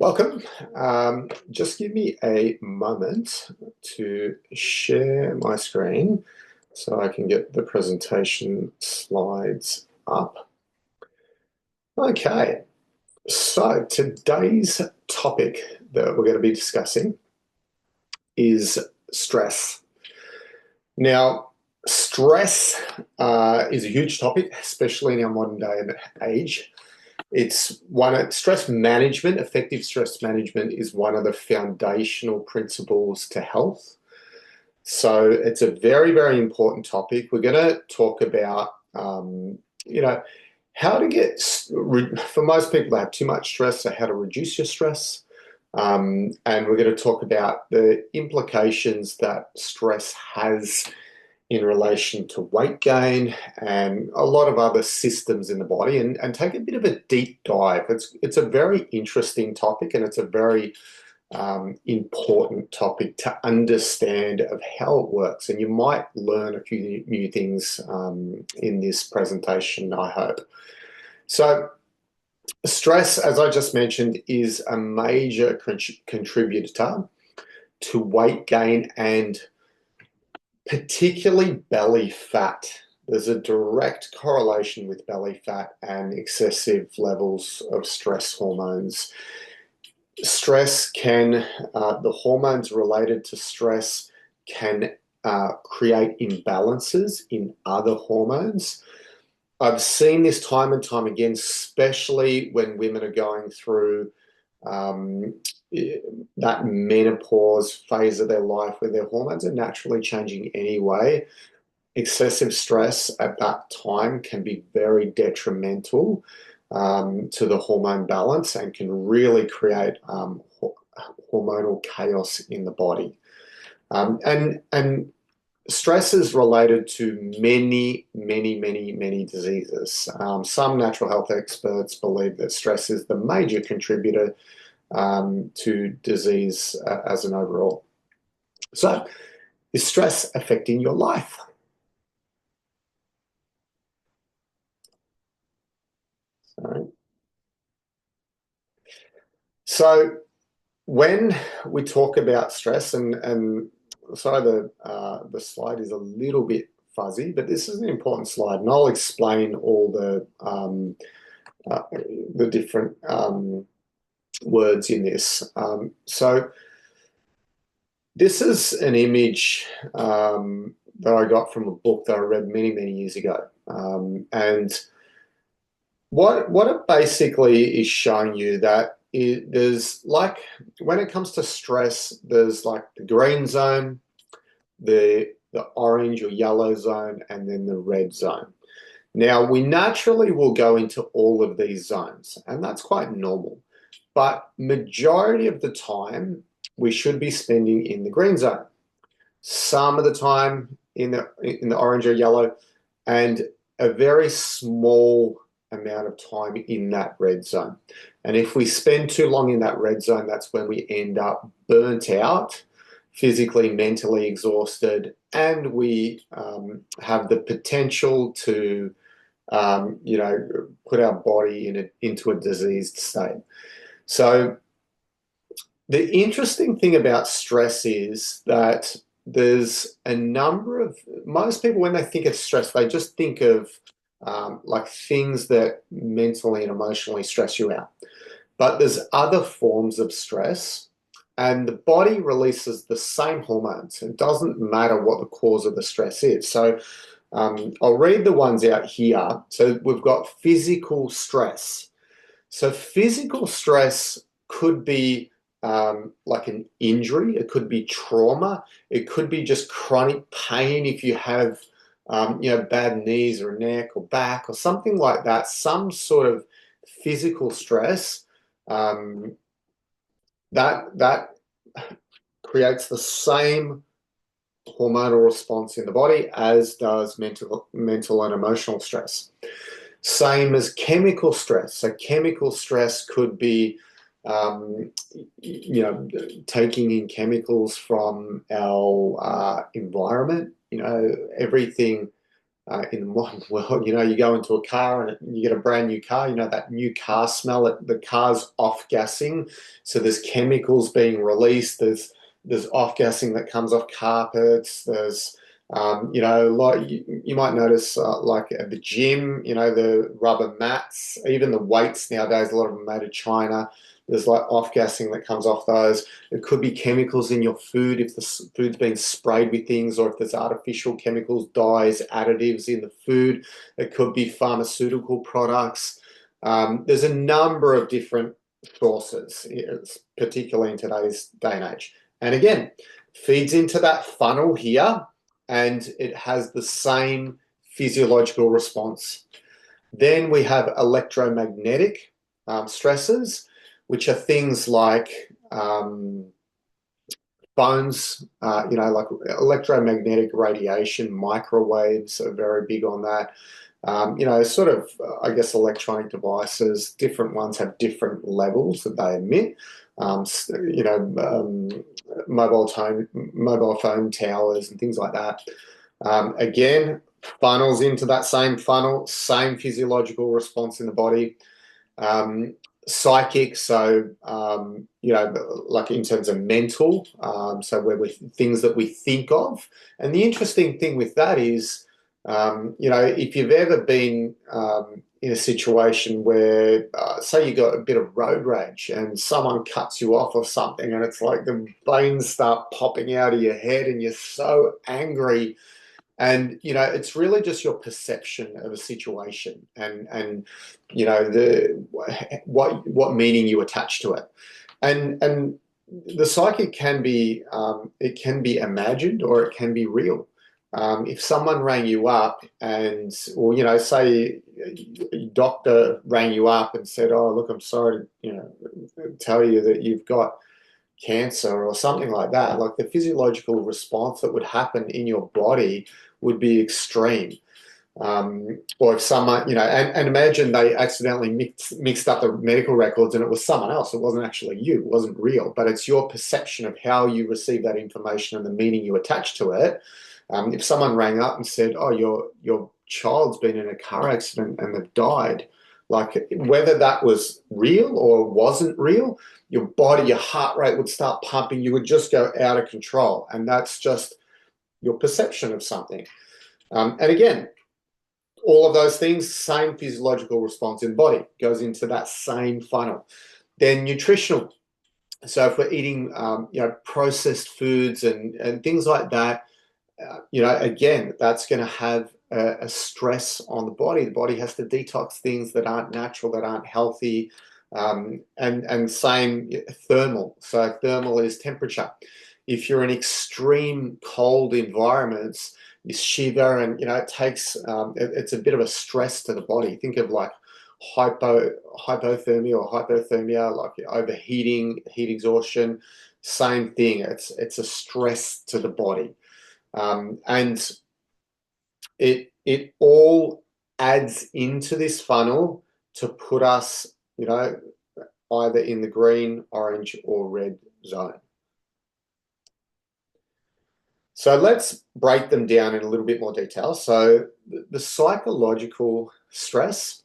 Welcome. Just give me a moment to share my screen so I can get the presentation slides up. Okay, so today's topic that we're going to be discussing is stress. Now, stress is a huge topic, especially in our modern day and age. Stress management, effective stress management is one of the foundational principles to health. So it's a very, very important topic. We're going to talk about, how to for most people that have too much stress, so how to reduce your stress. And we're going to talk about the implications that stress has in relation to weight gain and a lot of other systems in the body and take a bit of a deep dive. It's a very interesting topic, and it's a very important topic to understand of how it works. And you might learn a few new things in this presentation, I hope. So stress, as I just mentioned, is a major contributor to weight gain and particularly belly fat. There's a direct correlation with belly fat and excessive levels of stress hormones. The hormones related to stress can create imbalances in other hormones. I've seen this time and time again, especially when women are going through that menopause phase of their life where their hormones are naturally changing anyway. Excessive stress at that time can be very detrimental to the hormone balance and can really create hormonal chaos in the body. And stress is related to many, many, many, many diseases. Some natural health experts believe that stress is the major contributor to disease as an overall. So, is stress affecting your life? Sorry. So, when we talk about stress, and sorry, the slide is a little bit fuzzy, but this is an important slide, and I'll explain all the different words in this. So this is an image that I got from a book that I read many, many years ago. And what it basically is showing you that there's like, when it comes to stress, there's like the green zone, the orange or yellow zone, and then the red zone. Now, we naturally will go into all of these zones, and that's quite normal. But majority of the time, we should be spending in the green zone. Some of the time in the orange or yellow, and a very small amount of time in that red zone. And if we spend too long in that red zone, that's when we end up burnt out, physically, mentally exhausted, and we have the potential to put our body into a diseased state. So the interesting thing about stress is that there's most people, when they think of stress, they just think of like things that mentally and emotionally stress you out. But there's other forms of stress, and the body releases the same hormones. It doesn't matter what the cause of the stress is. So I'll read the ones out here. So we've got physical stress. So physical stress could be like an injury. It could be trauma. It could be just chronic pain if you have, bad knees or neck or back or something like that. Some sort of physical stress that creates the same hormonal response in the body as does mental and emotional stress. Same as chemical stress. So chemical stress could be, taking in chemicals from our environment. Everything in the modern world. You go into a car and you get a brand new car. That new car smell. The car's off gassing, so there's chemicals being released. There's off gassing that comes off carpets. There's like you might notice, like at the gym, the rubber mats, even the weights nowadays, a lot of them made of China. There's like off gassing that comes off those. It could be chemicals in your food if the food's been sprayed with things, or if there's artificial chemicals, dyes, additives in the food. It could be pharmaceutical products. There's a number of different sources, particularly in today's day and age. And again, feeds into that funnel here, and it has the same physiological response. Then we have electromagnetic stresses, which are things like phones, like electromagnetic radiation, microwaves are very big on that. Sort of, I guess, electronic devices, different ones have different levels that they emit. Mobile phone towers and things like that. Again, funnels into that same funnel, same physiological response in the body. Psychic, so like in terms of mental, so where we things that we think of. And the interesting thing with that is, if you've ever been in a situation where, say, you got a bit of road rage and someone cuts you off or something, and it's like the veins start popping out of your head, and you're so angry. And it's really just your perception of a situation, and the what meaning you attach to it. And the psychic can be, it can be imagined or it can be real. If someone rang you up and, or say a doctor rang you up and said, "Oh, look, I'm sorry to tell you that you've got cancer," or something like that, like the physiological response that would happen in your body would be extreme. Or if someone, and imagine they accidentally mixed up the medical records and it was someone else. It wasn't actually you. It wasn't real, but it's your perception of how you receive that information and the meaning you attach to it. If someone rang up and said, "Oh, your child's been in a car accident and they've died," like whether that was real or wasn't real, your body, your heart rate would start pumping. You would just go out of control, and that's just your perception of something. And again, all of those things, same physiological response in the body, goes into that same funnel. Then nutritional. So if we're eating, processed foods and things like that, again, that's going to have a stress on the body. The body has to detox things that aren't natural, that aren't healthy. And same thermal. So thermal is temperature. If you're in extreme cold environments, you shiver, and it takes it's a bit of a stress to the body. Think of like hypothermia or hypothermia, like overheating, heat exhaustion. Same thing. It's a stress to the body, and it all adds into this funnel to put us, either in the green, orange, or red zone. So let's break them down in a little bit more detail. So the psychological stress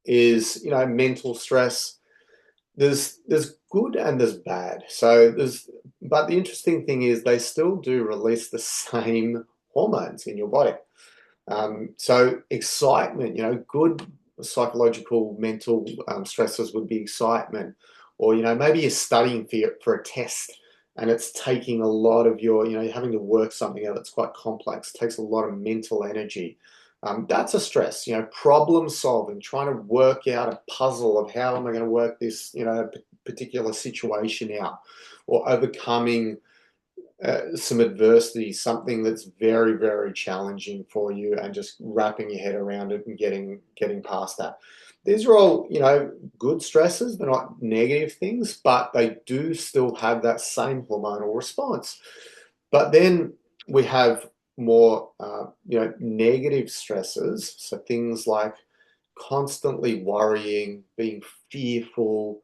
is, mental stress. There's good and there's bad. But the interesting thing is they still do release the same hormones in your body. So excitement, good psychological mental stresses would be excitement, or maybe you're studying for a test and it's taking a lot of your, you're having to work something out that's quite complex, takes a lot of mental energy. That's a stress, problem solving, trying to work out a puzzle of how am I going to work this, particular situation out, or overcoming some adversity, something that's very, very challenging for you, and just wrapping your head around it and getting past that. These are all, good stresses. They're not negative things, but they do still have that same hormonal response. But then we have more, negative stresses. So things like constantly worrying, being fearful,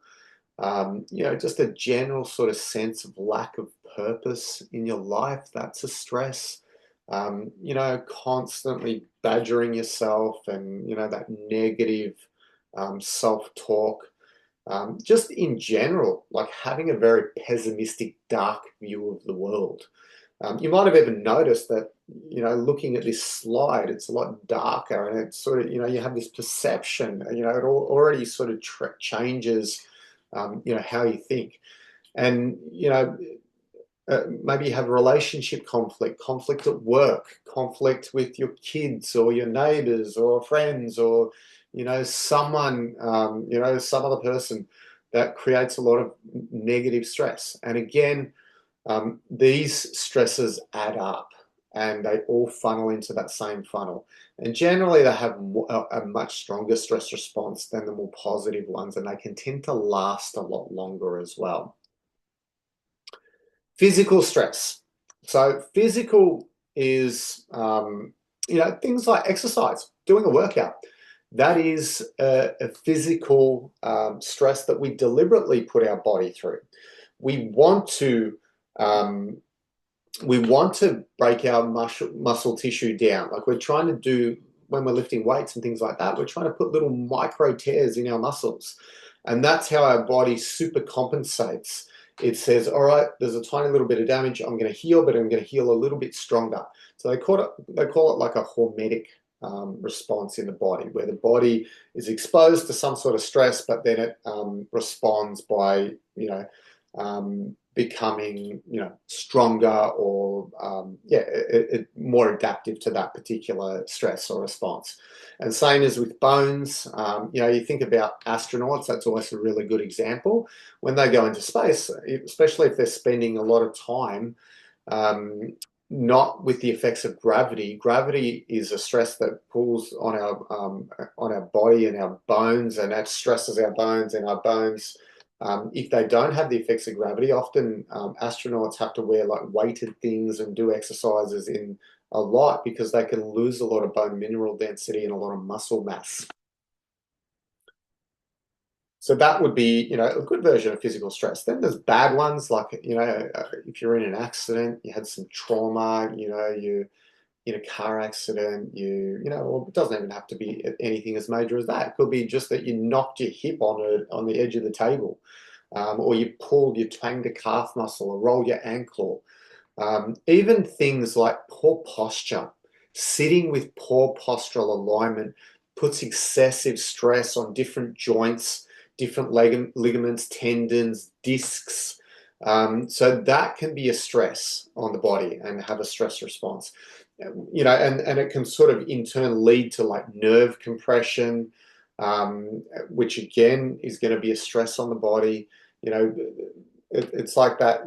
just a general sort of sense of lack of purpose in your life. That's a stress. constantly badgering yourself and, that negative self-talk. Just in general, like having a very pessimistic, dark view of the world. You might have even noticed that, looking at this slide, it's a lot darker and it's sort of, you have this perception, it already sort of changes, how you think. And, maybe you have relationship conflict at work, conflict with your kids or your neighbors or friends or, someone, some other person that creates a lot of negative stress. And again, these stresses add up and they all funnel into that same funnel. And generally, they have a much stronger stress response than the more positive ones, and they can tend to last a lot longer as well. Physical stress. So, physical is, things like exercise, doing a workout. That is a physical stress that we deliberately put our body through. We want to um, break our muscle tissue down. Like we're trying to do when we're lifting weights and things like that. We're trying to put little micro tears in our muscles, and that's how our body super compensates. It says, all right, there's a tiny little bit of damage. I'm going to heal, but I'm going to heal a little bit stronger. So they call it like a hormetic response in the body, where the body is exposed to some sort of stress, but then it responds by, becoming, stronger or, more adaptive to that particular stress or response. And same as with bones, you think about astronauts, that's always a really good example. When they go into space, especially if they're spending a lot of time not with the effects of gravity. Gravity is a stress that pulls on our body and our bones, and that stresses our bones and our bones. If they don't have the effects of gravity, often astronauts have to wear like weighted things and do exercises in a lot because they can lose a lot of bone mineral density and a lot of muscle mass. So that would be, a good version of physical stress. Then there's bad ones, like, if you're in an accident, you had some trauma, you in a car accident, well, it doesn't even have to be anything as major as that. It could be just that you knocked your hip on the edge of the table, or you twanged a calf muscle, or rolled your ankle. Even things like poor posture, sitting with poor postural alignment puts excessive stress on different joints, different ligaments, tendons, discs. So that can be a stress on the body and have a stress response. And it can sort of in turn lead to like nerve compression, which again is going to be a stress on the body. It's like that,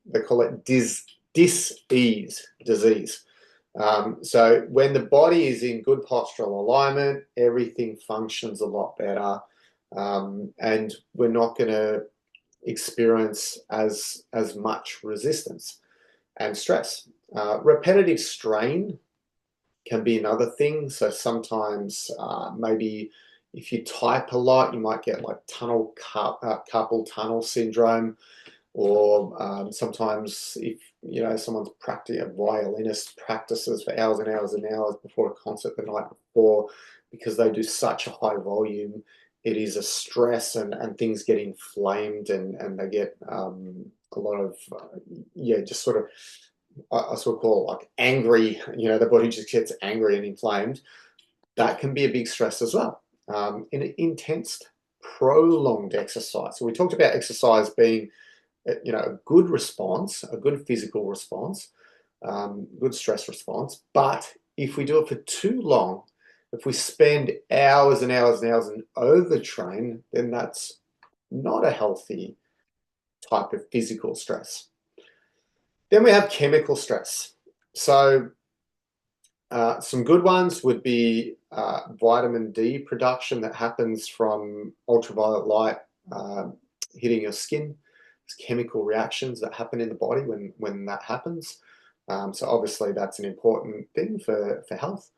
they call it dis-ease disease. So when the body is in good postural alignment, everything functions a lot better, and we're not going to experience as much resistance and stress. Repetitive strain can be another thing. So sometimes maybe if you type a lot, you might get like carpal tunnel syndrome. Or sometimes if, someone's a violinist practices for hours and hours and hours before a concert the night before, because they do such a high volume, it is a stress and things get inflamed and they get a lot of, just sort of, I sort of call it like angry, the body just gets angry and inflamed. That can be a big stress as well. In intense, prolonged exercise. So we talked about exercise being, a good response, a good physical response, good stress response. But if we do it for too long, if we spend hours and hours and hours and overtrain, then that's not a healthy type of physical stress. Then we have chemical stress. So some good ones would be vitamin D production that happens from ultraviolet light hitting your skin. There's chemical reactions that happen in the body when that happens. So obviously that's an important thing for health.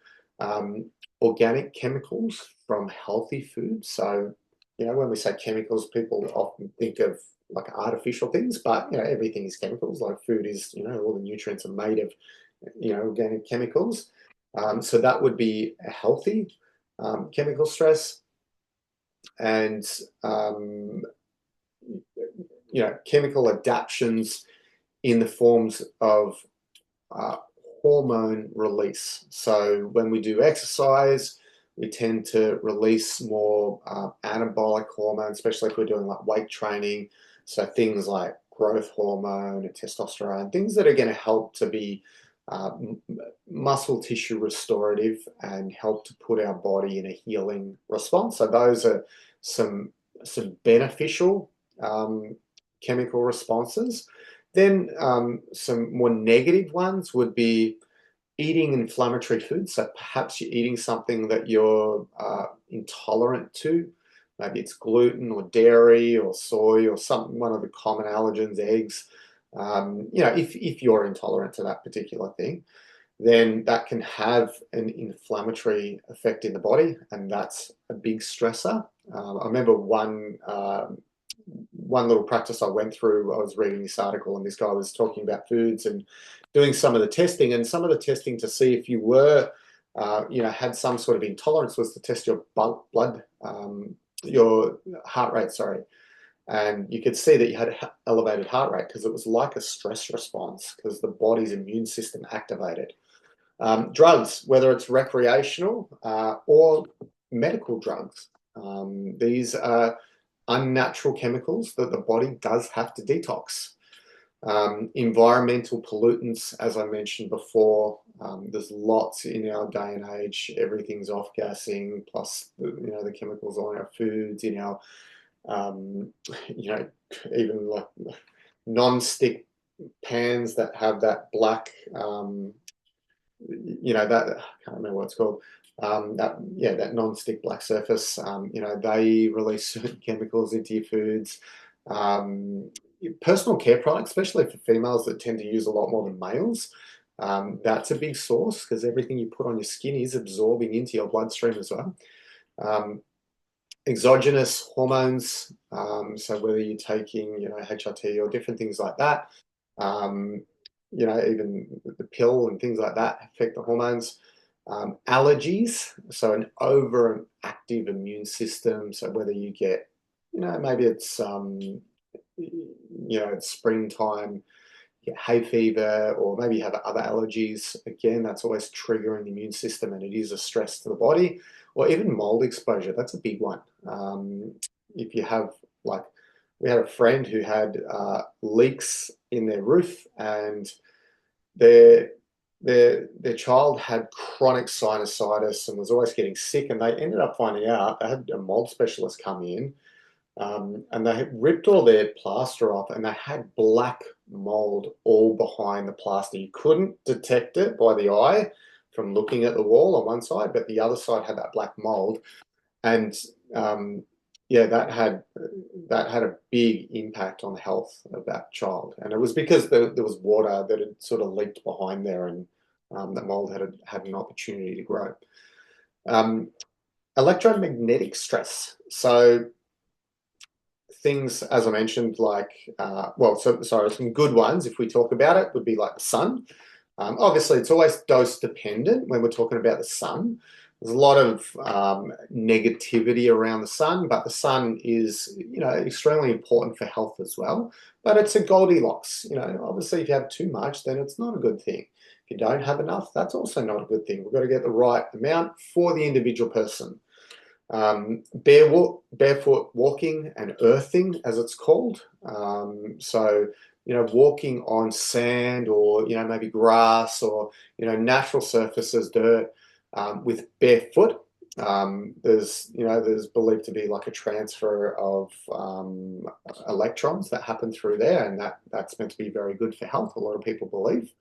Organic chemicals from healthy food. So, when we say chemicals, people often think of like artificial things, but everything is chemicals. Like food is, all the nutrients are made of organic chemicals. So that would be a healthy chemical stress. And chemical adaptations in the forms of hormone release. So when we do exercise, we tend to release more anabolic hormones, especially if we're doing like weight training. So things like growth hormone and testosterone, things that are going to help to be muscle tissue restorative and help to put our body in a healing response. So those are some beneficial chemical responses. Then some more negative ones would be eating inflammatory foods. So perhaps you're eating something that you're intolerant to. Maybe it's gluten or dairy or soy or one of the common allergens, eggs. If you're intolerant to that particular thing, then that can have an inflammatory effect in the body, and that's a big stressor. I remember one little practice I went through. I was reading this article, and this guy was talking about foods and doing some of the testing, and some of the testing to see if you were, had some sort of intolerance was to test your your heart rate, sorry. And you could see that you had an elevated heart rate because it was like a stress response because the body's immune system activated. Drugs, whether it's recreational or medical drugs, these are unnatural chemicals that the body does have to detox. Environmental pollutants, as I mentioned before, there's lots in our day and age. Everything's off-gassing, plus the chemicals on our foods, in our even like non-stick pans that have that black, that I can't remember what it's called. That non-stick black surface. They release certain chemicals into your foods. Personal care products, especially for females that tend to use a lot more than males. That's a big source because everything you put on your skin is absorbing into your bloodstream as well. Exogenous hormones, so whether you're taking, HRT or different things like that, even the pill and things like that affect the hormones. Allergies, so an overactive immune system. So whether you get, maybe it's, it's springtime, you get hay fever, or maybe you have other allergies. Again, that's always triggering the immune system, and it is a stress to the body. Or even mold exposure, that's a big one. If you have, like, we had a friend who had leaks in their roof, and their child had chronic sinusitis and was always getting sick, and they ended up finding out they had a mold specialist come in, and they had ripped all their plaster off, and they had black mold all behind the plaster. You couldn't detect it by the eye from looking at the wall on one side, but the other side had that black mold, and that had a big impact on the health of that child. And it was because there was water that had sort of leaked behind there, and the mold had an opportunity to grow. Electromagnetic stress. So things, as I mentioned, like, some good ones, if we talk about it, would be like the sun. Obviously, it's always dose dependent when we're talking about the sun. There's a lot of negativity around the sun, but the sun is, extremely important for health as well. But it's a Goldilocks. Obviously, if you have too much, then it's not a good thing. If you don't have enough, that's also not a good thing. We've got to get the right amount for the individual person. Barefoot walking and earthing, as it's called. Walking on sand or, maybe grass or, natural surfaces, dirt, with barefoot. There's believed to be like a transfer of electrons that happen through there, and that's meant to be very good for health, a lot of people believe.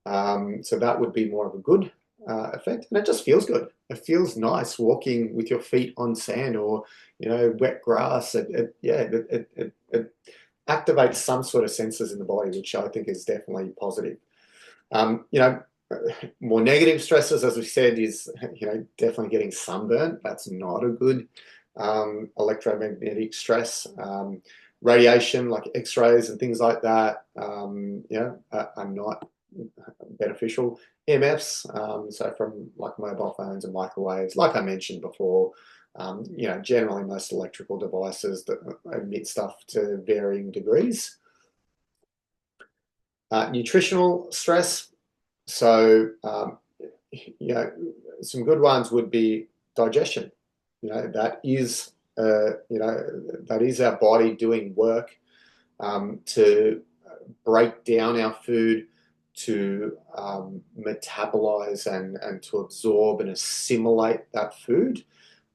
So that would be more of a good effect, and it just feels good. It feels nice walking with your feet on sand or wet grass. It activates some sort of senses in the body, which I think is definitely positive. More negative stresses, as we said, is definitely getting sunburnt. That's not a good electromagnetic stress. Radiation, like X-rays and things like that, are not beneficial. EMFs, so from like mobile phones and microwaves, like I mentioned before, generally most electrical devices that emit stuff to varying degrees. Nutritional stress. So, some good ones would be digestion. That is, that is our body doing work to break down our food, to metabolize and to absorb and assimilate that food.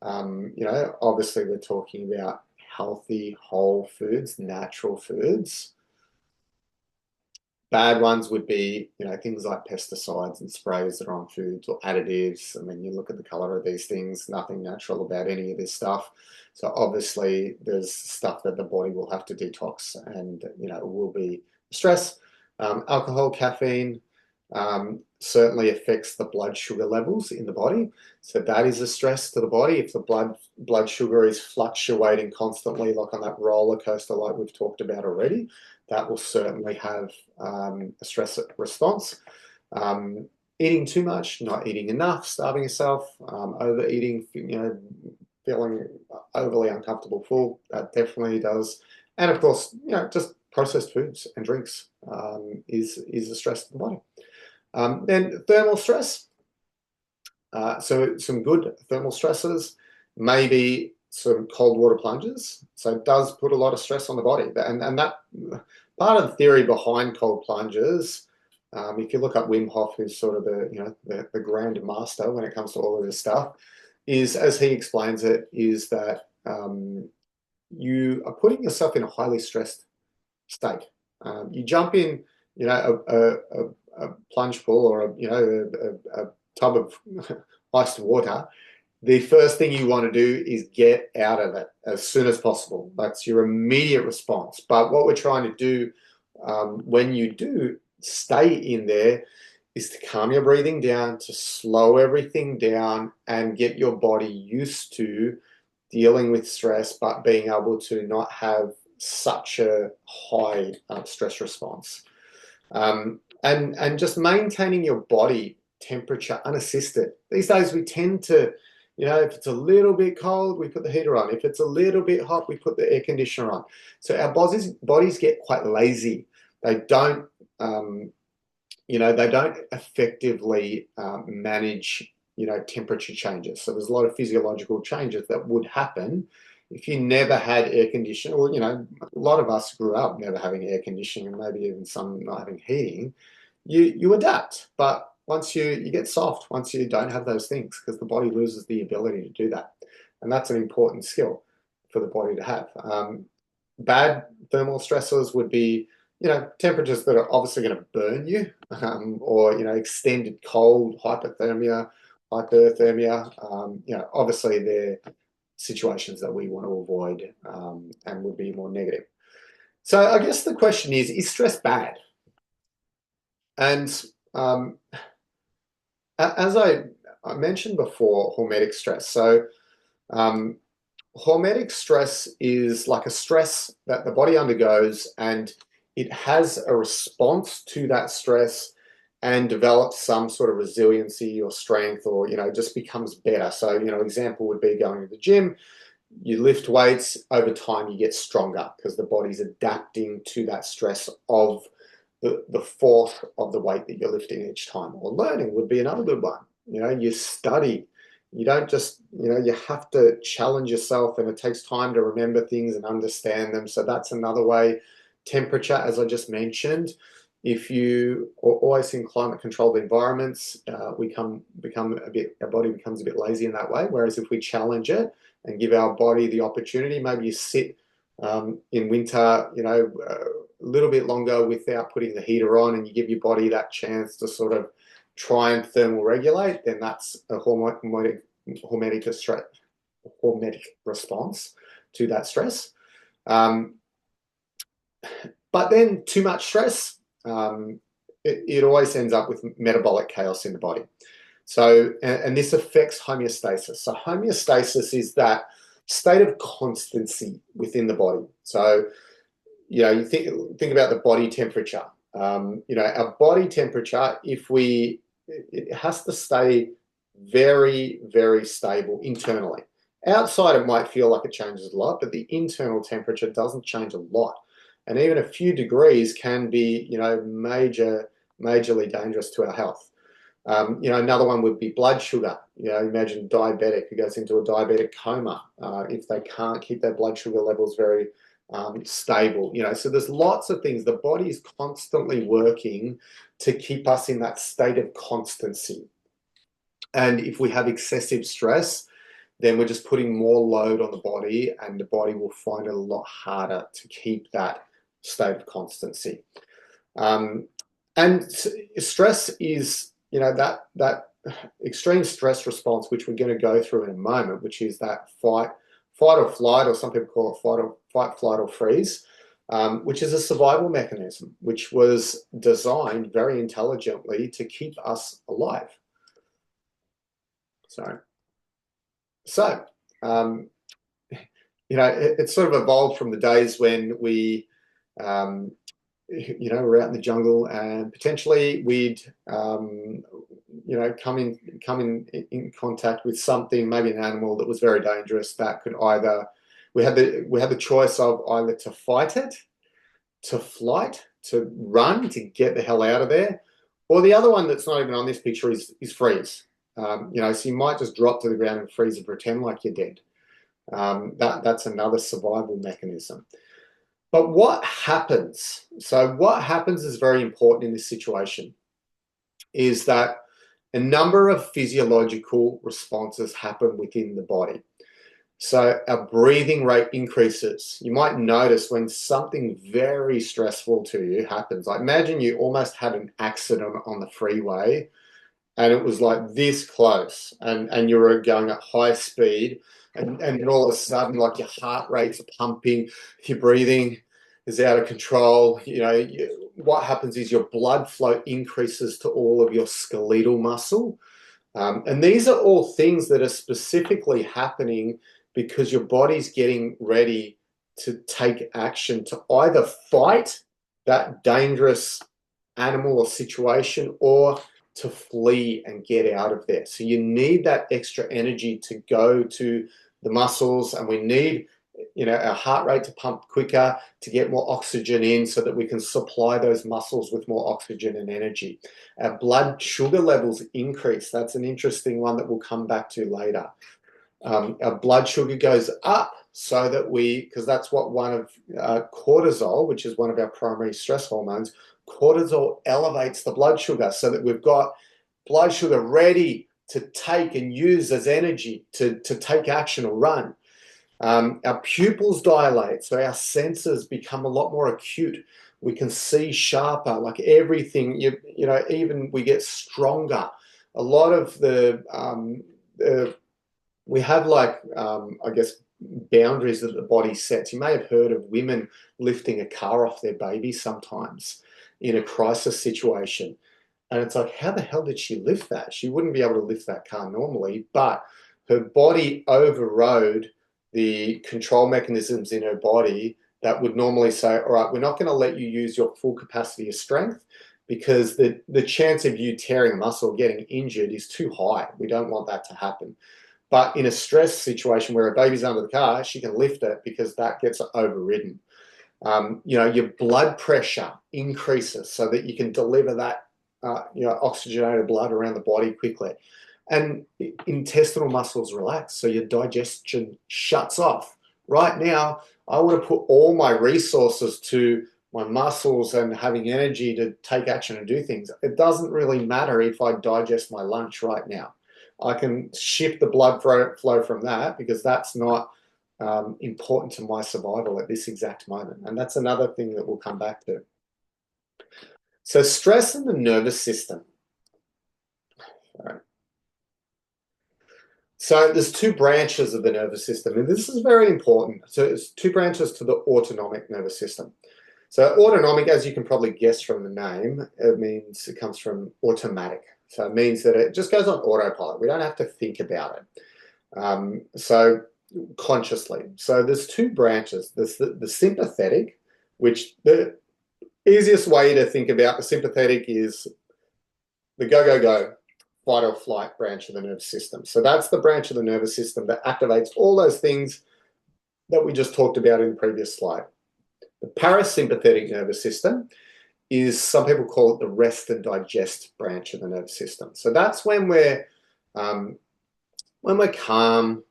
Obviously we're talking about healthy, whole foods, natural foods. Bad ones would be, things like pesticides and sprays that are on foods or additives. I mean, you look at the color of these things, nothing natural about any of this stuff. So obviously there's stuff that the body will have to detox and, will be stress. Alcohol, caffeine, certainly affects the blood sugar levels in the body. So that is a stress to the body. If the blood sugar is fluctuating constantly, like on that roller coaster like we've talked about already, that will certainly have a stress response. Eating too much, not eating enough, starving yourself, overeating, feeling overly uncomfortable full, that definitely does. And of course, just processed foods and drinks is a stress to the body. Then thermal stress. So some good thermal stresses, maybe some cold water plunges. So it does put a lot of stress on the body. And that part of the theory behind cold plunges, if you look up Wim Hof, who's sort of the grand master when it comes to all of this stuff, is, as he explains it, is that you are putting yourself in a highly stressed state. You jump in, a plunge pool or a tub of iced water. The first thing you want to do is get out of it as soon as possible. That's your immediate response. But what we're trying to do when you do stay in there is to calm your breathing down, to slow everything down and get your body used to dealing with stress, but being able to not have such a high stress response. And just maintaining your body temperature unassisted. These days we tend to, if it's a little bit cold, we put the heater on. If it's a little bit hot, we put the air conditioner on. So our bodies get quite lazy. They don't, they don't effectively manage, temperature changes. So there's a lot of physiological changes that would happen if you never had air conditioning. Or, a lot of us grew up never having air conditioning and maybe even some not having heating. You adapt, but once you get soft, once you don't have those things, because the body loses the ability to do that. And that's an important skill for the body to have. Bad thermal stressors would be, temperatures that are obviously going to burn you, or, extended cold, hypothermia, hyperthermia. Obviously they're situations that we want to avoid and would be more negative. So I guess the question is stress bad? And as I mentioned before, hormetic stress. So hormetic stress is like a stress that the body undergoes, and it has a response to that stress and develops some sort of resiliency or strength, or, just becomes better. So, example would be going to the gym. You lift weights, over time you get stronger because the body's adapting to that stress of the force of the weight that you're lifting each time. Or learning would be another good one. You study. You don't just, you have to challenge yourself, and it takes time to remember things and understand them. So that's another way. Temperature, as I just mentioned, if you are always in climate controlled environments, our body becomes a bit lazy in that way. Whereas if we challenge it and give our body the opportunity, maybe you sit in winter, a little bit longer without putting the heater on, and you give your body that chance to sort of try and thermal regulate, then that's a hormetic response to that stress. But then too much stress, it always ends up with metabolic chaos in the body. So, and this affects homeostasis. So homeostasis is that state of constancy within the body. So, you think about the body temperature. Our body temperature, it has to stay very, very stable internally. Outside, it might feel like it changes a lot, but the internal temperature doesn't change a lot. And even a few degrees can be, majorly dangerous to our health. Another one would be blood sugar. Imagine diabetic who goes into a diabetic coma if they can't keep their blood sugar levels very stable. So there's lots of things. The body is constantly working to keep us in that state of constancy. And if we have excessive stress, then we're just putting more load on the body, and the body will find it a lot harder to keep that state of constancy. And stress is, that extreme stress response, which we're going to go through in a moment, which is that fight or flight, or some people call it fight, flight, or freeze, which is a survival mechanism, which was designed very intelligently to keep us alive. So, it sort of evolved from the days when we, we're out in the jungle, and potentially we'd, come in contact with something, maybe an animal that was very dangerous. That could either, we had the choice of either to fight it, to flight, to run, to get the hell out of there, or the other one that's not even on this picture is freeze. So you might just drop to the ground and freeze and pretend like you're dead. That's another survival mechanism. But what happens? So what happens is very important in this situation, is that a number of physiological responses happen within the body. So our breathing rate increases. You might notice when something very stressful to you happens. Like imagine you almost had an accident on the freeway, and it was like this close, and you were going at high speed, and then all of a sudden, like your heart rate's pumping, your breathing is out of control. What happens is your blood flow increases to all of your skeletal muscle. And these are all things that are specifically happening because your body's getting ready to take action to either fight that dangerous animal or situation, or to flee and get out of there. So you need that extra energy to go to the muscles, and we need our heart rate to pump quicker, to get more oxygen in so that we can supply those muscles with more oxygen and energy. Our blood sugar levels increase. That's an interesting one that we'll come back to later. Our blood sugar goes up so that because that's what one of cortisol, which is one of our primary stress hormones, cortisol elevates the blood sugar so that we've got blood sugar ready to take and use as energy to take action or run. Our pupils dilate, so our senses become a lot more acute. We can see sharper, like everything, even we get stronger. A lot of we have boundaries that the body sets. You may have heard of women lifting a car off their baby sometimes in a crisis situation. And it's like, how the hell did she lift that? She wouldn't be able to lift that car normally, but her body overrode the control mechanisms in her body that would normally say, all right, we're not going to let you use your full capacity of strength because the chance of you tearing a muscle or getting injured is too high. We don't want that to happen. But in a stress situation where a baby's under the car, she can lift it because that gets overridden. Your blood pressure increases so that you can deliver that oxygenated blood around the body quickly. And intestinal muscles relax, so your digestion shuts off. Right now, I want to put all my resources to my muscles and having energy to take action and do things. It doesn't really matter if I digest my lunch right now. I can shift the blood flow from that because that's not important to my survival at this exact moment. And that's another thing that we'll come back to. So stress in the nervous system. All right. So there's two branches of the nervous system, and this is very important. So it's two branches to the autonomic nervous system. So autonomic, as you can probably guess from the name, it comes from automatic. So it means that it just goes on autopilot. We don't have to think about it. So consciously. So there's two branches. There's the sympathetic, which easiest way to think about the sympathetic is the go, fight or flight branch of the nervous system. So that's the branch of the nervous system that activates all those things that we just talked about in the previous slide. The parasympathetic nervous system is, some people call it the rest and digest branch of the nervous system. So that's when we're calm,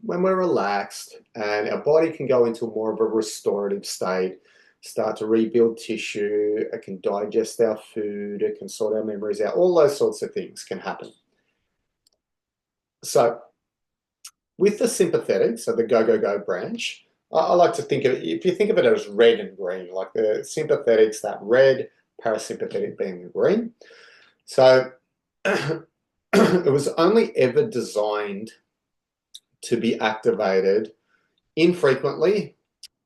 when we're relaxed, and our body can go into more of a restorative state, start to rebuild tissue, it can digest our food, it can sort our memories out, all those sorts of things can happen. So with the sympathetic, so the go branch, I like to think of it, if you think of it as red and green, like the sympathetics, that red, parasympathetic being the green. So it was only ever designed to be activated infrequently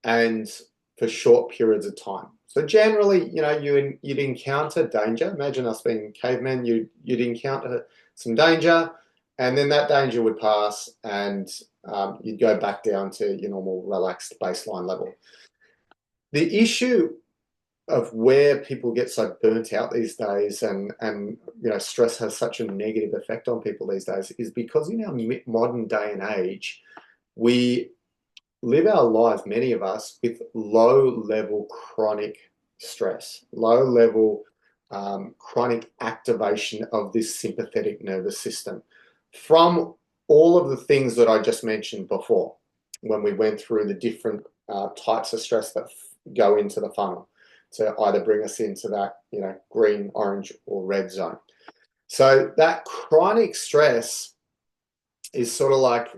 and for short periods of time. So generally, you'd encounter danger. Imagine us being cavemen, you'd encounter some danger, and then that danger would pass, and you'd go back down to your normal relaxed baseline level. The issue of where people get so burnt out these days, and stress has such a negative effect on people these days, is because in our modern day and age, we live our lives, many of us, with low-level chronic stress, low-level chronic activation of this sympathetic nervous system from all of the things that I just mentioned before when we went through the different types of stress that go into the funnel to either bring us into that green, orange, or red zone. So that chronic stress is sort of like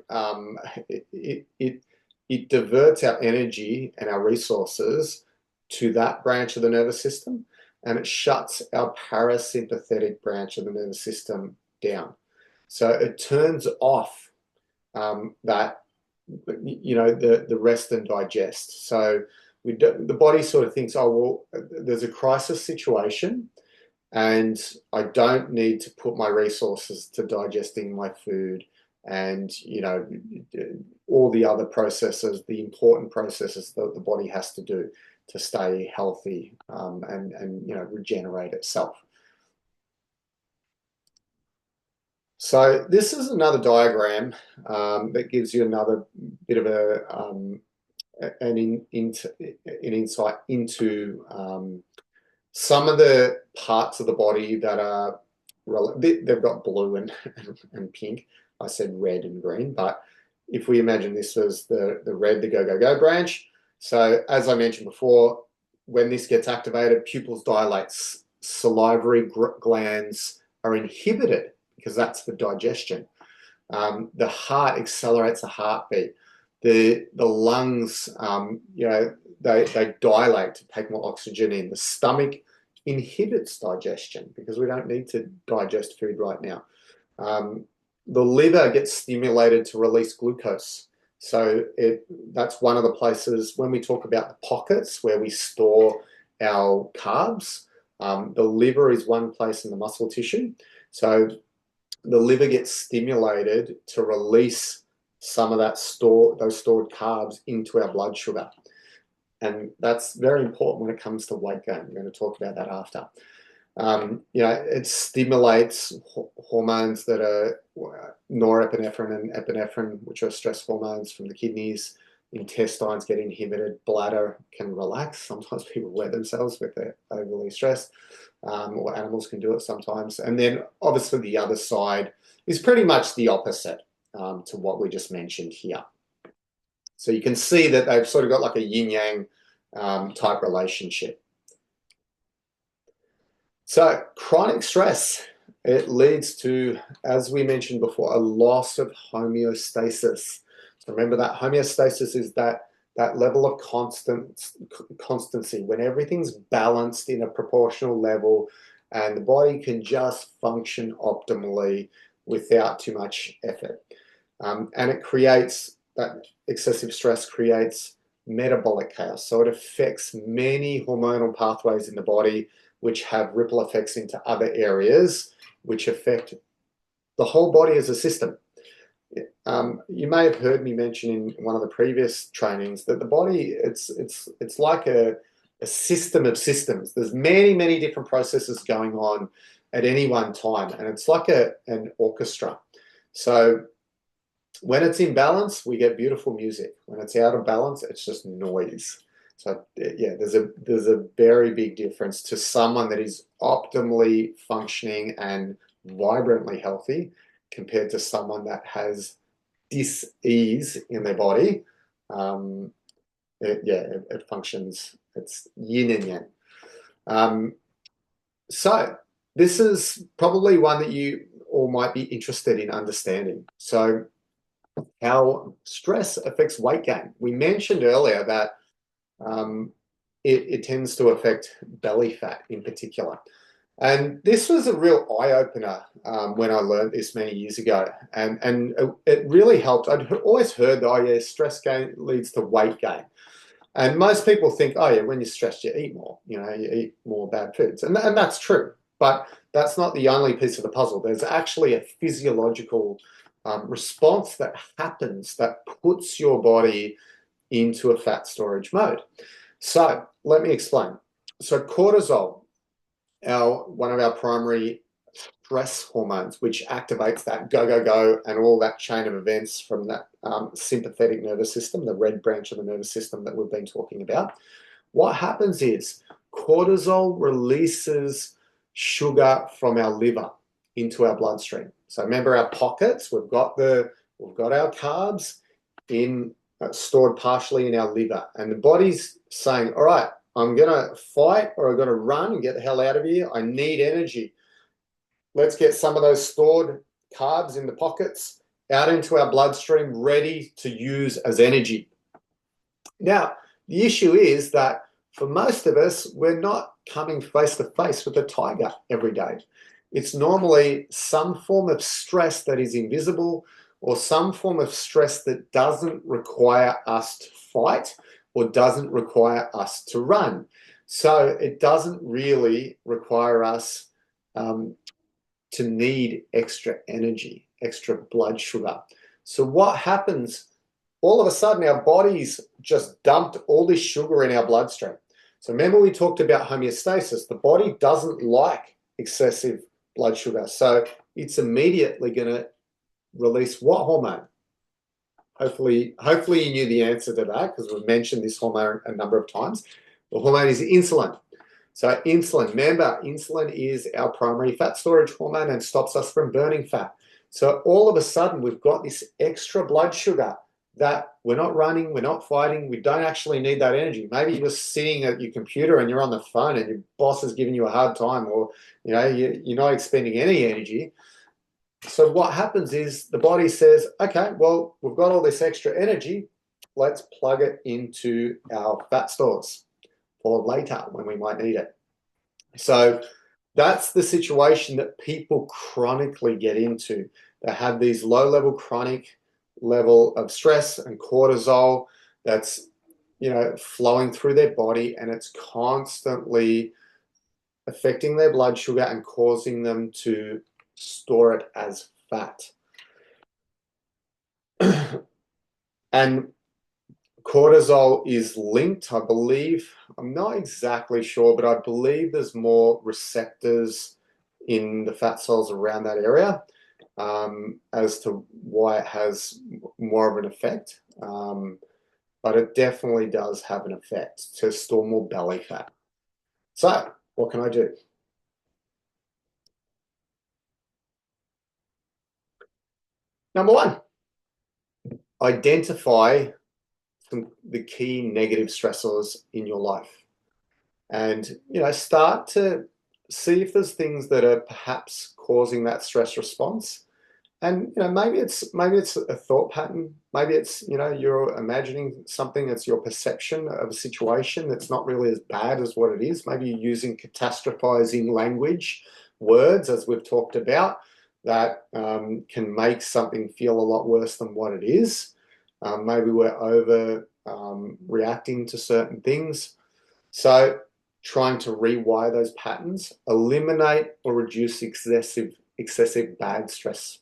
it diverts our energy and our resources to that branch of the nervous system, and it shuts our parasympathetic branch of the nervous system down. So it turns off the rest and digest. So the body sort of thinks, oh, well, there's a crisis situation, and I don't need to put my resources to digesting my food and all the other processes, the important processes that the body has to do to stay healthy and regenerate itself. So this is another diagram that gives you another bit of an insight into some of the parts of the body that are they've got blue and pink. I said red and green, but if we imagine this was the red, the go branch. So as I mentioned before, when this gets activated, pupils dilate, salivary glands are inhibited because that's for digestion. The heart accelerates the heartbeat. The lungs, they dilate to take more oxygen in. The stomach inhibits digestion because we don't need to digest food right now. The liver gets stimulated to release glucose. So that's one of the places when we talk about the pockets where we store our carbs. The liver is one place in the muscle tissue. So the liver gets stimulated to release some of those stored carbs into our blood sugar. And that's very important when it comes to weight gain. We're going to talk about that after. It stimulates hormones that are norepinephrine and epinephrine, which are stress hormones from the kidneys. Intestines get inhibited. Bladder can relax. Sometimes people wet themselves if they're overly stressed, or animals can do it sometimes. And then obviously the other side is pretty much the opposite to what we just mentioned here. So you can see that they've sort of got like a yin-yang type relationship. So chronic stress, it leads to, as we mentioned before, a loss of homeostasis. So remember that homeostasis is that level of constancy when everything's balanced in a proportional level and the body can just function optimally without too much effort. And it creates, that excessive stress creates metabolic chaos. So it affects many hormonal pathways in the body, which have ripple effects into other areas, which affect the whole body as a system. You may have heard me mention in one of the previous trainings that the body, it's like a a system of systems. There's many, many different processes going on at any one time, and it's like an orchestra. So when it's in balance, we get beautiful music. When it's out of balance, it's just noise. So yeah, there's a very big difference to someone that is optimally functioning and vibrantly healthy compared to someone that has dis-ease in their body. It functions. It's yin and yang. So this is probably one that you all might be interested in understanding. So how stress affects weight gain. We mentioned earlier that it tends to affect belly fat in particular. And this was a real eye-opener when I learned this many years ago. And it really helped. I'd always heard that, oh yeah, stress gain leads to weight gain. And most people think, oh yeah, when you're stressed, you eat more, you eat more bad foods. And that's true. But that's not the only piece of the puzzle. There's actually a physiological response that happens that puts your body into a fat storage mode. So let me explain. So cortisol, one of our primary stress hormones, which activates that go, go, go, and all that chain of events from that sympathetic nervous system, the red branch of the nervous system that we've been talking about. What happens is cortisol releases sugar from our liver into our bloodstream. So remember our pockets, we've got our carbs stored partially in our liver, and the body's saying, all right, I'm going to fight or I'm going to run and get the hell out of here. I need energy. Let's get some of those stored carbs in the pockets out into our bloodstream, ready to use as energy. Now, the issue is that for most of us, we're not coming face to face with a tiger every day. It's normally some form of stress that is invisible, or some form of stress that doesn't require us to fight or doesn't require us to run. So it doesn't really require us to need extra energy, extra blood sugar. So what happens, all of a sudden our bodies just dumped all this sugar in our bloodstream. So remember we talked about homeostasis. The body doesn't like excessive blood sugar. So it's immediately going to release what hormone? Hopefully you knew the answer to that, because we've mentioned this hormone a number of times. The hormone is insulin. So insulin, remember, insulin is our primary fat storage hormone and stops us from burning fat. So all of a sudden, we've got this extra blood sugar that we're not running, we're not fighting, we don't actually need that energy. Maybe you're sitting at your computer and you're on the phone and your boss is giving you a hard time, or you're not expending any energy. So what happens is the body says, okay, well, we've got all this extra energy, let's plug it into our fat stores for later when we might need it. So that's the situation that people chronically get into. They have these low-level chronic level of stress and cortisol that's flowing through their body, and it's constantly affecting their blood sugar and causing them to store it as fat. And cortisol is linked, I believe, I'm not exactly sure, but I believe there's more receptors in the fat cells around that area as to why it has more of an effect. But it definitely does have an effect to store more belly fat. So what can I do? Number one, identify the key negative stressors in your life, and start to see if there's things that are perhaps causing that stress response. And maybe it's a thought pattern, maybe it's you're imagining something, that's your perception of a situation that's not really as bad as what it is. Maybe you're using catastrophizing language, words, as we've talked about, that can make something feel a lot worse than what it is. Maybe we're over reacting to certain things. So trying to rewire those patterns, eliminate or reduce excessive bad stress.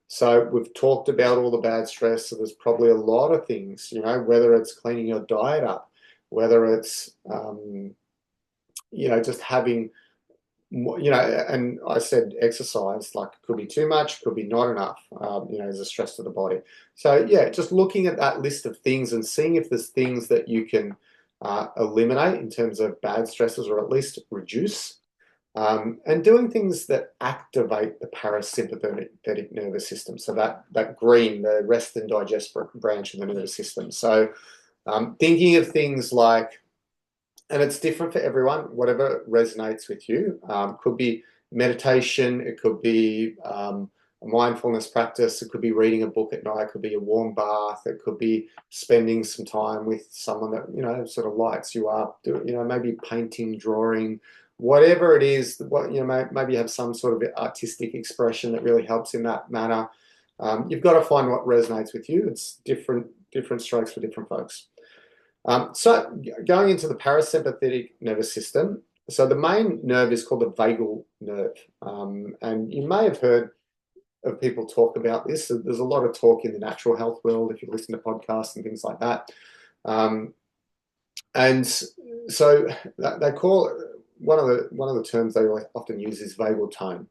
So we've talked about all the bad stress. So there's probably a lot of things, whether it's cleaning your diet up, whether it's just having and I said exercise, like it could be too much, could be not enough, as a stress to the body. So yeah, just looking at that list of things and seeing if there's things that you can eliminate in terms of bad stresses, or at least reduce, and doing things that activate the parasympathetic nervous system. So that green, the rest and digest branch of the nervous system. So thinking of things like, and it's different for everyone, whatever resonates with you. Could be meditation, it could be a mindfulness practice, it could be reading a book at night, it could be a warm bath, it could be spending some time with someone that sort of lights you up, maybe painting, drawing, whatever it is. Maybe you have some sort of artistic expression that really helps in that manner. You've got to find what resonates with you. It's different strokes for different folks. So going into the parasympathetic nervous system, so the main nerve is called the vagal nerve. And you may have heard of people talk about this. There's a lot of talk in the natural health world if you listen to podcasts and things like that. And so they call one of the terms they often use is vagal tone.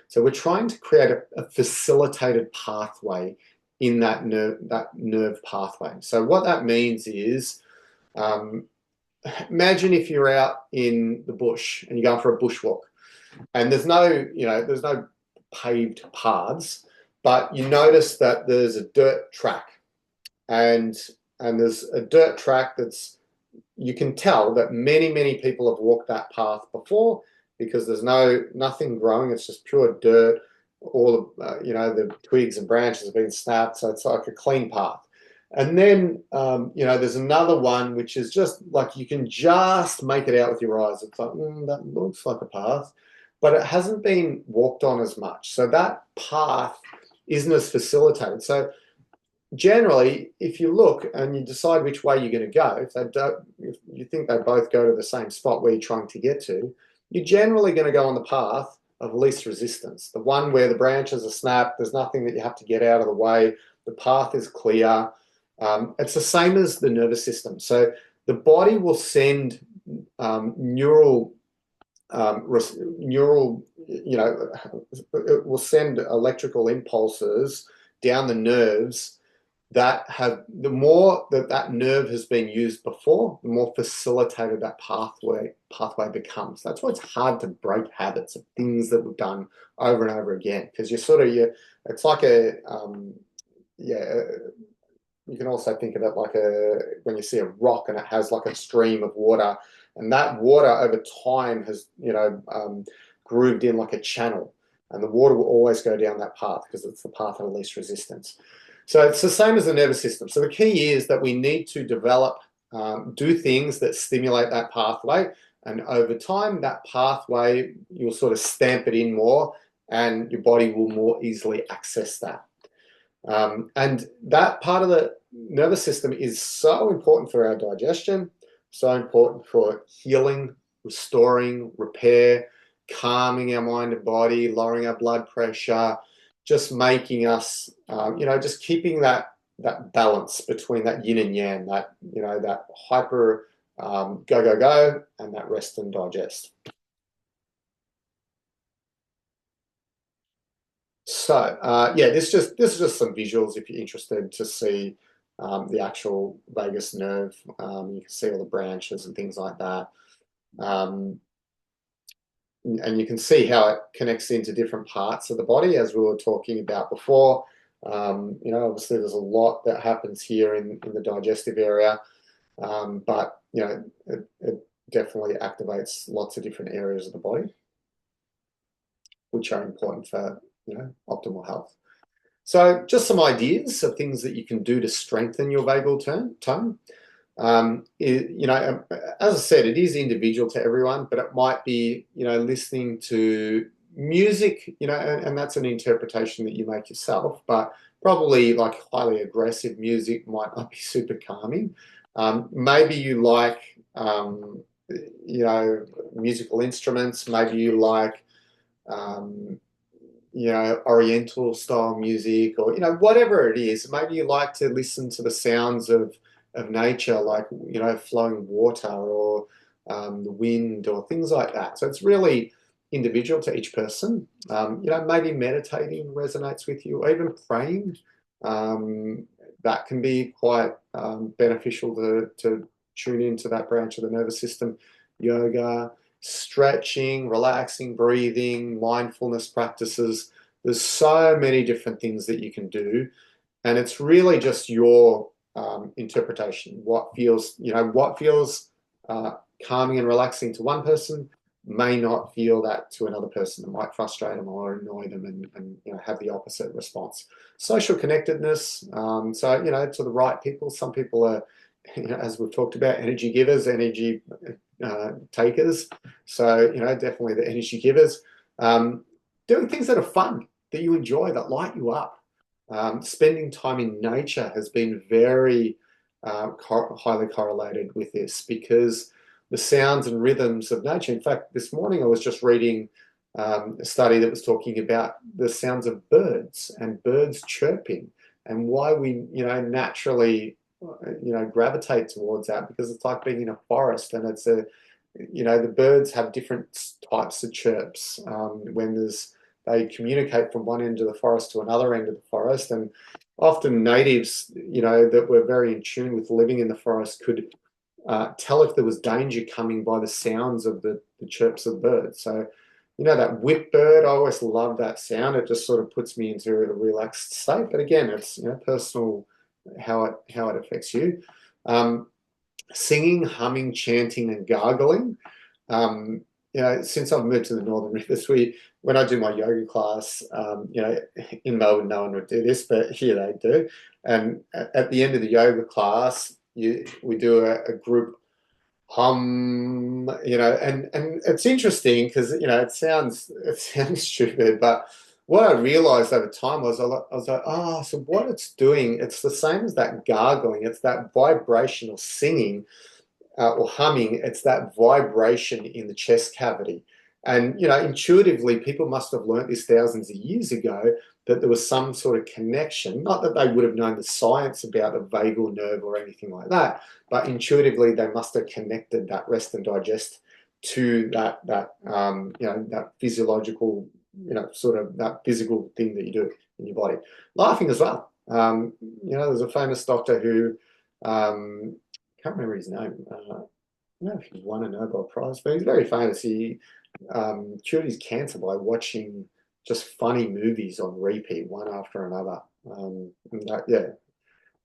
So we're trying to create a facilitated pathway in that nerve pathway. So what that means is, imagine if you're out in the bush and you're going for a bushwalk, and there's no paved paths, but you notice that there's a dirt track, and there's a dirt track you can tell that many people have walked that path before, because there's nothing growing, it's just pure dirt. All of the twigs and branches have been snapped, so it's like a clean path. And then, there's another one which is just like you can just make it out with your eyes. It's like, that looks like a path, but it hasn't been walked on as much. So that path isn't as facilitated. So generally, if you look and you decide which way you're going to go, if you think they both go to the same spot where you're trying to get to, you're generally going to go on the path of least resistance, the one where the branches are snapped, there's nothing that you have to get out of the way, the path is clear. It's the same as the nervous system. So the body will send it will send electrical impulses down the nerves that have, the more that nerve has been used before, the more facilitated that pathway becomes. That's why it's hard to break habits of things that we've done over and over again, because it's like you can also think of it like when you see a rock and it has like a stream of water, and that water over time has grooved in like a channel, and the water will always go down that path because it's the path of least resistance. So it's the same as the nervous system. So the key is that we need to develop, do things that stimulate that pathway, and over time that pathway, you'll sort of stamp it in more, and your body will more easily access that. And that part of the nervous system is so important for our digestion, so important for healing, restoring, repair, calming our mind and body, lowering our blood pressure, just making us, just keeping that balance between that yin and yang, that hyper go, and that rest and digest. So this is just some visuals if you're interested to see the actual vagus nerve. You can see all the branches and things like that. And you can see how it connects into different parts of the body, as we were talking about before. Obviously there's a lot that happens here in the digestive area, but it definitely activates lots of different areas of the body, which are important for optimal health. So just some ideas of things that you can do to strengthen your vagal tone. As I said, it is individual to everyone, but it might be, listening to music, and that's an interpretation that you make yourself, but probably like highly aggressive music might not be super calming. Maybe you like, musical instruments. Maybe you like, Oriental style music, or, whatever it is. Maybe you like to listen to the sounds of of nature, like, flowing water or the wind or things like that. So it's really individual to each person. Maybe meditating resonates with you, or even praying. That can be quite beneficial to tune into that branch of the nervous system. Yoga, stretching, relaxing, breathing, mindfulness practices. There's so many different things that you can do, and it's really just your interpretation. What feels calming and relaxing to one person may not feel that to another person. It might frustrate them or annoy them, and have the opposite response. Social connectedness. To the right people. Some people are, as we've talked about, energy givers, energy takers. So definitely the energy givers. Doing things that are fun, that you enjoy, that light you up. Spending time in nature has been very highly correlated with this, because the sounds and rhythms of nature. In fact, this morning I was just reading a study that was talking about the sounds of birds and birds chirping, and why we, naturally, gravitate towards that, because it's like being in a forest, and the birds have different types of chirps. They communicate from one end of the forest to another end of the forest, and often natives, that were very in tune with living in the forest, could tell if there was danger coming by the sounds of the chirps of birds. So, that whip bird, I always love that sound. It just sort of puts me into a relaxed state. But again, it's personal how it affects you. Singing, humming, chanting, and gargling. Since I've moved to the Northern Rivers, when I do my yoga class, in Melbourne, no one would do this, but here they do. And at the end of the yoga class, we do a group hum, and it's interesting because it sounds stupid, but what I realized over time was I was like, oh, so what it's doing, it's the same as that gargling. It's that vibrational singing or humming. It's that vibration in the chest cavity. And, intuitively, people must have learnt this thousands of years ago, that there was some sort of connection, not that they would have known the science about the vagal nerve or anything like that, but intuitively they must have connected that rest and digest to that physiological, sort of that physical thing that you do in your body. Laughing as well. There's a famous doctor who, can't remember his name. I don't know if he won a Nobel Prize, but he's very famous. He cured his cancer by watching just funny movies on repeat, one after another.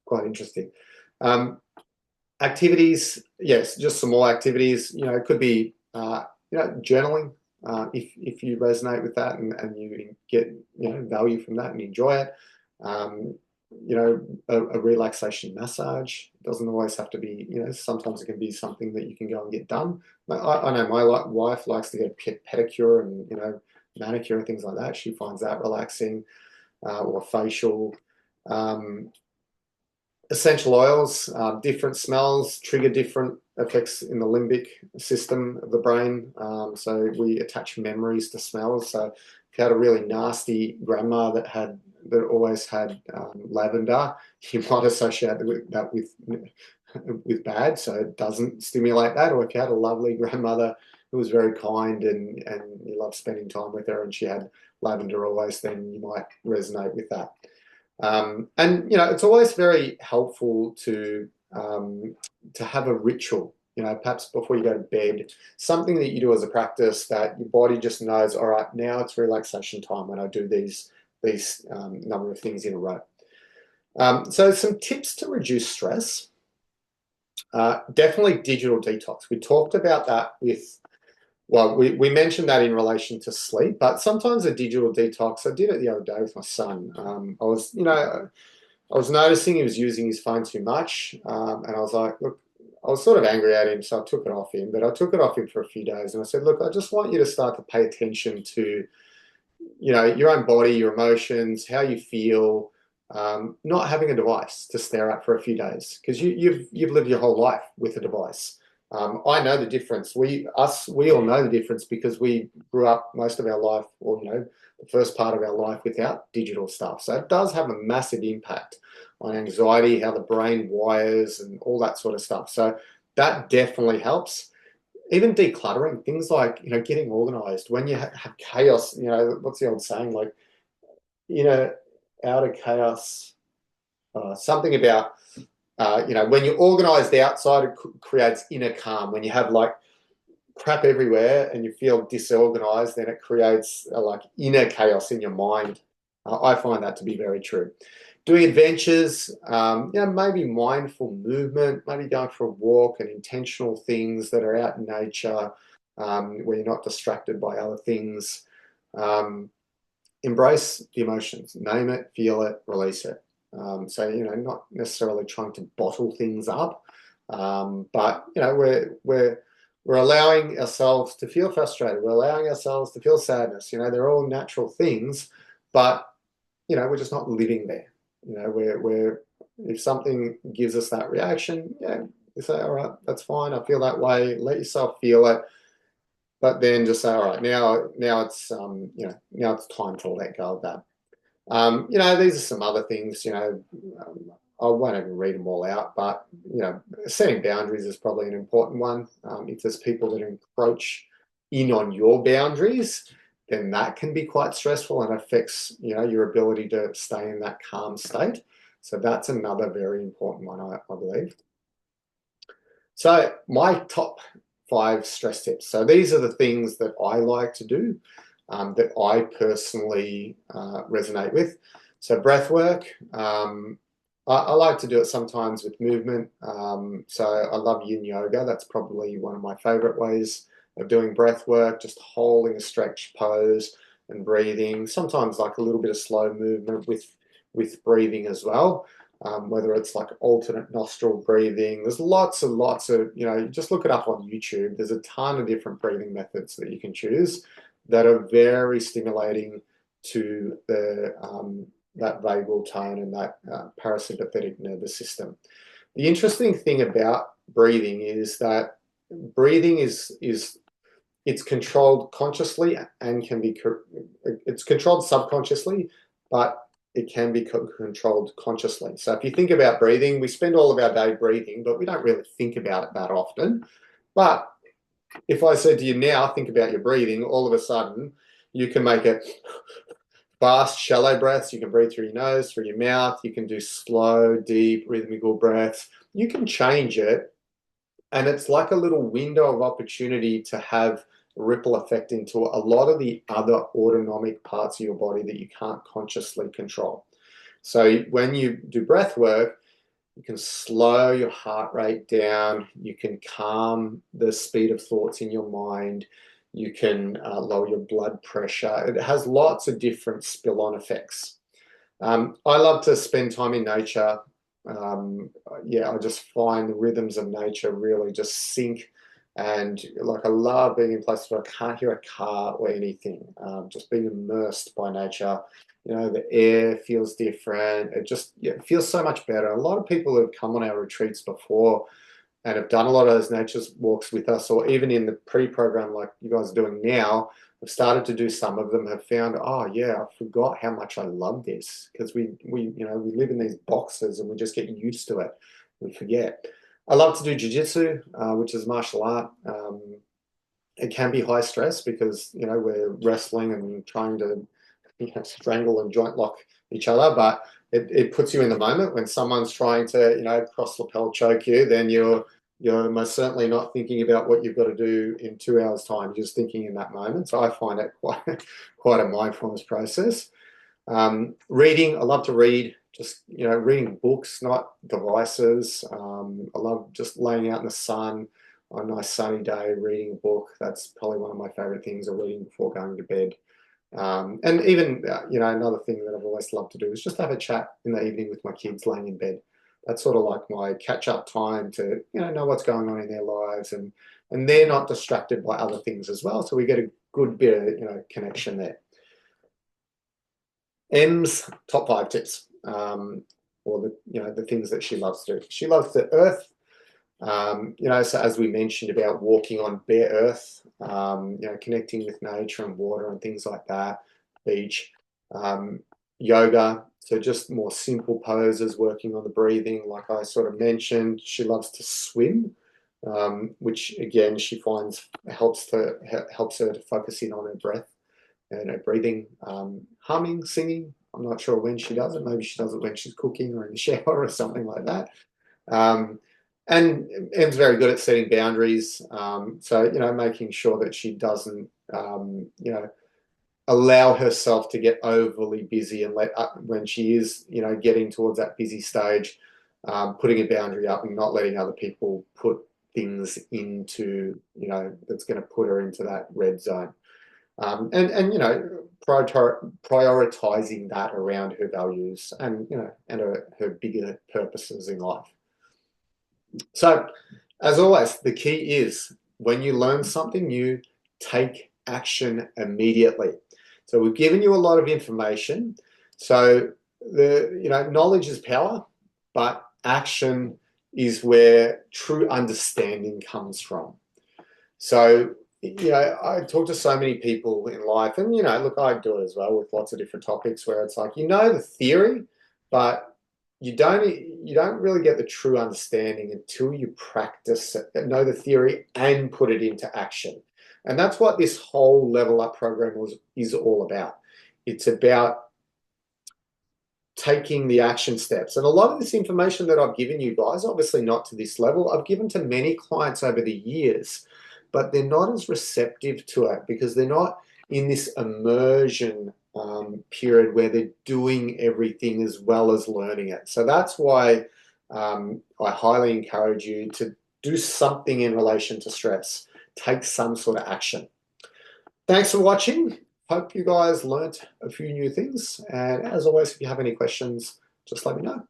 Quite interesting. Activities, yes, just some more activities. It could be journaling, if you resonate with that, and you get value from that and enjoy it. A relaxation massage. It doesn't always have to be, sometimes it can be something that you can go and get done. I know my wife likes to get a pedicure and, manicure and things like that. She finds that relaxing, or facial. Essential oils, different smells trigger different effects in the limbic system of the brain. So we attach memories to smells. So if you had a really nasty grandma that always had lavender, you might associate that with bad, so it doesn't stimulate that. Or if you had a lovely grandmother who was very kind and you loved spending time with her, and she had lavender always, then you might resonate with that. And it's always very helpful to have a ritual. Perhaps before you go to bed, something that you do as a practice that your body just knows. All right, now it's relaxation time when I do these number of things in a row. So some tips to reduce stress. Definitely digital detox. We talked about that we mentioned that in relation to sleep, but sometimes a digital detox. I did it the other day with my son. I was noticing he was using his phone too much, and I was like, look, I was sort of angry at him, so I took it off him. But I took it off him for a few days, and I said, look, I just want you to start to pay attention to, your own body, your emotions, how you feel. Not having a device to stare at for a few days, because you've lived your whole life with a device. I know the difference. We all know the difference, because we grew up most of our life, or the first part of our life, without digital stuff. So it does have a massive impact on anxiety, how the brain wires and all that sort of stuff. So that definitely helps. Even decluttering, things like, getting organized. When you have chaos, what's the old saying? Like, out of chaos, something about, when you're organized outside, it creates inner calm. When you have like crap everywhere and you feel disorganized, then it creates like inner chaos in your mind. I find that to be very true. Doing adventures, maybe mindful movement, maybe going for a walk and intentional things that are out in nature, where you're not distracted by other things. Embrace the emotions, name it, feel it, release it. So, not necessarily trying to bottle things up, but, we're allowing ourselves to feel frustrated. We're allowing ourselves to feel sadness. They're all natural things, but, we're just not living there. We're if something gives us that reaction, you say, all right, that's fine. I feel that way. Let yourself feel it, but then just say, all right, now it's now it's time to let go of that. These are some other things. I won't even read them all out, but setting boundaries is probably an important one. If there's people that encroach in on your boundaries, then that can be quite stressful and affects your ability to stay in that calm state. So that's another very important one, I believe. So my top 5 stress tips. So these are the things that I like to do, that I personally resonate with. So breath work. I like to do it sometimes with movement. So I love yin yoga. That's probably one of my favorite ways of doing breath work, just holding a stretched pose and breathing. Sometimes like a little bit of slow movement with breathing as well. Whether it's like alternate nostril breathing. There's lots and lots of, just look it up on YouTube. There's a ton of different breathing methods that you can choose that are very stimulating to that vagal tone and that parasympathetic nervous system. The interesting thing about breathing is that breathing is it's controlled consciously and it's controlled subconsciously, but it can be controlled consciously. So if you think about breathing, we spend all of our day breathing, but we don't really think about it that often. But if I said to you now, think about your breathing, all of a sudden you can make it fast, shallow breaths. You can breathe through your nose, through your mouth. You can do slow, deep, rhythmical breaths. You can change it. And it's like a little window of opportunity to have a ripple effect into a lot of the other autonomic parts of your body that you can't consciously control. So when you do breath work, you can slow your heart rate down. You can calm the speed of thoughts in your mind. You can lower your blood pressure. It has lots of different spill-on effects. I love to spend time in nature. I just find the rhythms of nature really just sink. And like I love being in places where I can't hear a car or anything. Just being immersed by nature. The air feels different. It feels so much better. A lot of people have come on our retreats before and have done a lot of those nature walks with us, or even in the pre-program like you guys are doing now, have started to do some of them, have found, oh yeah, I forgot how much I love this, because we live in these boxes and we just get used to it. We forget. I love to do jiu-jitsu, which is martial art. It can be high stress because we're wrestling and trying to strangle and joint lock each other, but it puts you in the moment. When someone's trying to cross lapel choke you, then you're most certainly not thinking about what you've got to do in 2 hours time. You're just thinking in that moment. So I find it quite a mindfulness process. Reading, I love to read. Just reading books, not devices. I love just laying out in the sun on a nice sunny day, reading a book. That's probably one of my favorite things, or reading before going to bed. And even, another thing that I've always loved to do is just have a chat in the evening with my kids laying in bed. That's sort of like my catch-up time to, know what's going on in their lives, and they're not distracted by other things as well. So we get a good bit of, connection there. Em's top 5 tips, or the things that she loves to do. She loves the earth. So as we mentioned about walking on bare earth, connecting with nature and water and things like that, beach. yoga, so just more simple poses, working on the breathing, like I sort of mentioned. She loves to swim, which again she finds helps her to focus in on her breath and her breathing. Humming, singing. I'm not sure when she does it. Maybe she does it when she's cooking or in the shower or something like that. And Em's very good at setting boundaries. So, making sure that she doesn't, allow herself to get overly busy and when she is, getting towards that busy stage, putting a boundary up and not letting other people put things into, that's going to put her into that red zone. Prioritizing that around her values and, and her bigger purposes in life. So, as always, the key is when you learn something new, take action immediately. So we've given you a lot of information. So knowledge is power, but action is where true understanding comes from. So, I talk to so many people in life, and look, I do it as well with lots of different topics where it's like, the theory, but you don't really get the true understanding until you practice it, know the theory and put it into action. And that's what this whole Level Up program is all about. It's about taking the action steps. And a lot of this information that I've given you guys, obviously not to this level, I've given to many clients over the years, but they're not as receptive to it because they're not in this immersion period where they're doing everything as well as learning it. So that's why I highly encourage you to do something in relation to stress. Take some sort of action. Thanks for watching. Hope you guys learnt a few new things. And as always, if you have any questions, just let me know.